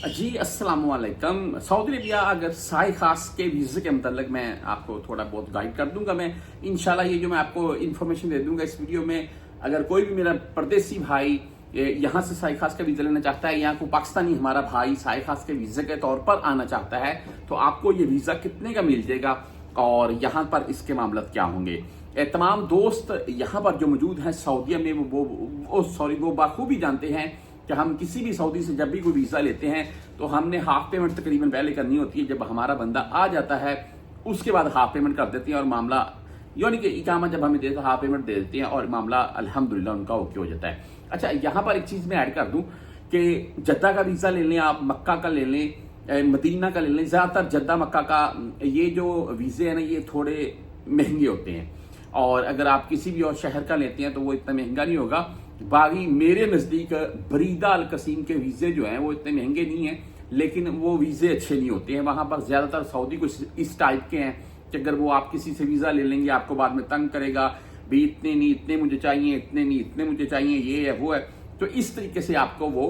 जी अस्सलाम वालेकुम। Saudi Arabia अगर साय खास के वीज़े के मतलब मैं आपको थोड़ा बहुत गाइड कर दूंगा। मैं इंशाल्लाह ये जो मैं आपको इन्फॉर्मेशन दे दूंगा इस वीडियो में, अगर कोई भी मेरा परदेसी भाई यहाँ से साय खास का वीज़ा लेना चाहता है या कोई पाकिस्तानी हमारा भाई साय खास के वीज़े के तौर पर आना चाहता है तो आपको ये वीज़ा कितने का मिल जाएगा और यहाँ पर इसके मामला क्या होंगे। तमाम दोस्त यहाँ पर जो मौजूद हैं सऊदीया में वो बाखूबी जानते हैं कि हम किसी भी सऊदी से जब भी कोई वीज़ा लेते हैं तो हमने हाफ पेमेंट तकरीबन पहले करनी होती है। जब हमारा बंदा आ जाता है उसके बाद हाफ पेमेंट कर देते हैं और मामला यानी कि इकामा जब हमें देते हाफ पेमेंट दे देते हैं और मामला अल्हम्दुलिल्लाह उनका ओके हो जाता है। अच्छा, यहाँ पर एक चीज़ मैं ऐड कर दूँ कि जद्दा का वीज़ा ले लें आप, मक्का का ले लें, मदीना का ले लें। ज़्यादातर जद्दा मक्का का ये जो वीज़े हैं ना ये थोड़े महंगे होते हैं और अगर आप किसी भी और शहर का लेते हैं तो वो इतना महंगा नहीं होगा। बाकी मेरे नज़दीक बरीदा अल कसीम के वीज़े जो हैं वो इतने महंगे नहीं हैं, लेकिन वो वीज़े अच्छे नहीं होते हैं। वहाँ पर ज़्यादातर सऊदी कुछ इस टाइप के हैं कि अगर वो आप किसी से वीज़ा ले लेंगे आपको बाद में तंग करेगा, भी इतने नहीं इतने मुझे चाहिए, इतने नहीं इतने मुझे चाहिए, ये है वो है, तो इस तरीके से आपको वो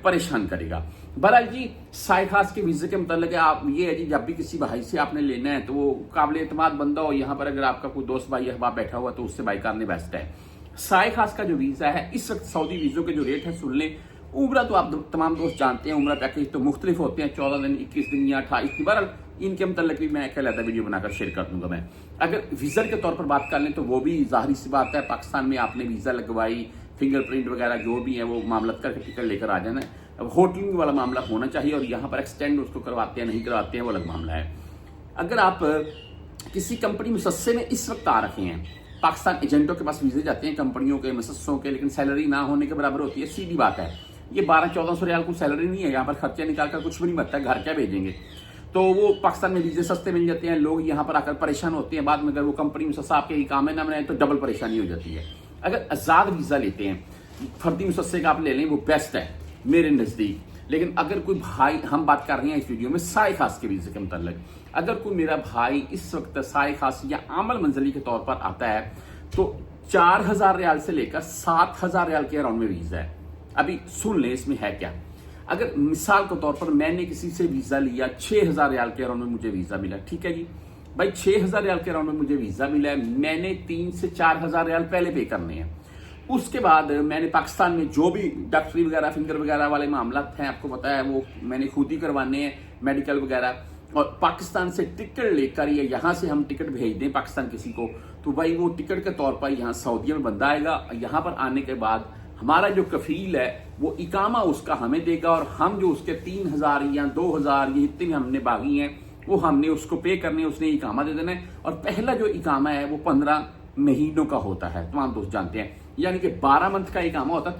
परेशान करेगा। बहरहाल जी साय खास के वीज़े के मतलब आप ये है जी जब भी किसी भाई से आपने लेना है तो वो काबिल एतमाद बंदा हो। यहाँ पर अगर आपका कोई दोस्त भाई अहबाब बैठा हुआ तो उससे बाई करने बेस्ट है। साय खास का जो वीज़ा है इस वक्त सऊदी वीज़ों के जो रेट है सुन लें। उम्रा तो आप तमाम दोस्त जानते हैं, उम्रा पैकेज तो मुख्तलिफ होते हैं, 14 दिन 21 दिन या 28 दिन। बहरहाल इनके मतलब भी मैं एक अलग वीडियो बनाकर शेयर कर दूंगा। मैं अगर विज़र के तौर पर बात कर लें तो वो भी ज़ाहिर सी बात है, पाकिस्तान में आपने वीज़ा लगवाई, फिंगरप्रिंट वगैरह जो भी है वो मामला करके टिकट लेकर आ जाना है। अब होटलिंग वाला मामला होना चाहिए और यहाँ पर एक्सटेंड उसको करवाते हैं नहीं करवाते हैं वो अलग मामला है। अगर आप किसी कंपनी मुसस्से में इस वक्त आ रखे हैं, पाकिस्तान एजेंटों के पास वीज़े जाते हैं कंपनियों के मुसस्सों के, लेकिन सैलरी ना होने के बराबर होती है। सीधी बात है, ये 1200-1400 रियाल को सैलरी नहीं है, यहाँ पर खर्चा निकाल कर कुछ भी नहीं बनता है, घर क्या भेजेंगे। तो वो पाकिस्तान में वीज़े सस्ते मिल जाते हैं, लोग यहाँ पर आकर परेशान होते हैं। बाद में अगर वो कंपनी मुसस्सा आपके इकामे ना बनाए तो डबल परेशानी हो जाती है। अगर आज़ाद वीज़ा लेते हैं, फर्दी मुसस्से का आप ले लें, वो बेस्ट है मेरे नज़दीक। लेकिन अगर कोई भाई, हम बात कर रहे हैं इस वीडियो में साय खास के वीज़े के मतलब, अगर कोई मेरा भाई इस वक्त साय खास या आमल मंजली के तौर पर आता है तो 4000 रियाल से लेकर 7000 रियाल के अराउंड में वीज़ा है। अभी सुन लें इसमें है क्या। अगर मिसाल के तौर पर मैंने किसी से वीज़ा लिया 6000 रियाल के अराउंड में मुझे वीज़ा मिला, ठीक है जी भाई 6000 रियाल के अराउंड में मुझे वीज़ा मिला है, मैंने 3 से 4000 रियाल पहले पे करने हैं। उसके बाद मैंने पाकिस्तान में जो भी डॉक्टरी वगैरह फिंगर वगैरह वाले मामला हैं आपको पता है वो मैंने खुद ही करवाने हैं, मेडिकल वगैरह। और पाकिस्तान से टिकट लेकर या यहाँ से हम टिकट भेज दें पाकिस्तान किसी को तो भाई वो टिकट के तौर पर यहाँ सऊदीया में बंदा आएगा। यहाँ पर आने के बाद हमारा जो कफील है वो इकामा उसका हमें देगा और हम जो उसके 3000 या 2000 या इतने भी हमने बागी हैं वो हमने उसको पे करने, उसने इकामा दे देना है। और पहला जो इकामा है वो 15 महीनों का होता है, तमाम दोस्त जानते हैं, यानी कि 12 मंथ का इकामा होता है,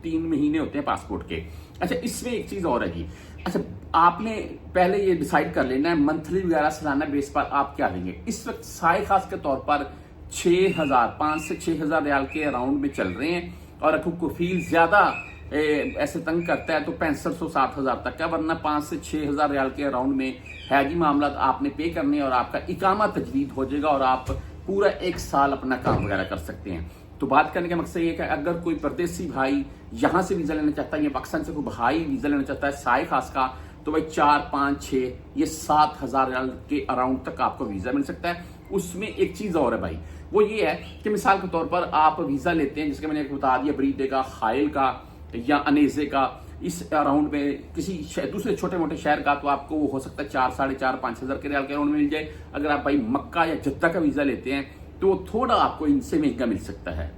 3 महीने होते हैं पासपोर्ट के। अच्छा, इसमें एक चीज़ और है जी। अच्छा, आपने पहले ये डिसाइड कर लेना है मंथली वगैरह सालाना बेस पर आप क्या देंगे। इस वक्त साय खास के तौर पर 5 से 6000 रियाल के अराउंड में चल रहे हैं और अगर कफील ज़्यादा ऐसे तंग करता है तो 6500-7000 तक का, वरना 5 से 6000 रियाल के अराउंड में है जी मामला। आपने पे करने और आपका इकामा तजदीद हो जाएगा और आप पूरा 1 साल अपना काम वगैरह कर सकते हैं। तो बात करने का मकसद ये है कि अगर कोई परदेसी भाई यहाँ से वीज़ा लेना चाहता है या पाकिस्तान से कोई भाई वीज़ा लेना चाहता है साय खास का तो भाई 4, 5, 6 ये 7000 रियाल के अराउंड तक आपको वीज़ा मिल सकता है। उसमें एक चीज़ और है भाई, वो ये है कि मिसाल के तौर पर आप वीज़ा लेते हैं जिसके मैंने बता दिया बरीदे का, हाइल का या अनेजे का, इस अराउंड में किसी दूसरे छोटे मोटे शहर का तो आपको वो हो सकता है 4, 4.5, 5000 के रियाल के अराउंड मिल जाए। अगर आप भाई मक्का या जद्दा का वीज़ा लेते हैं तो थोड़ा आपको इनसे महंगा मिल सकता है।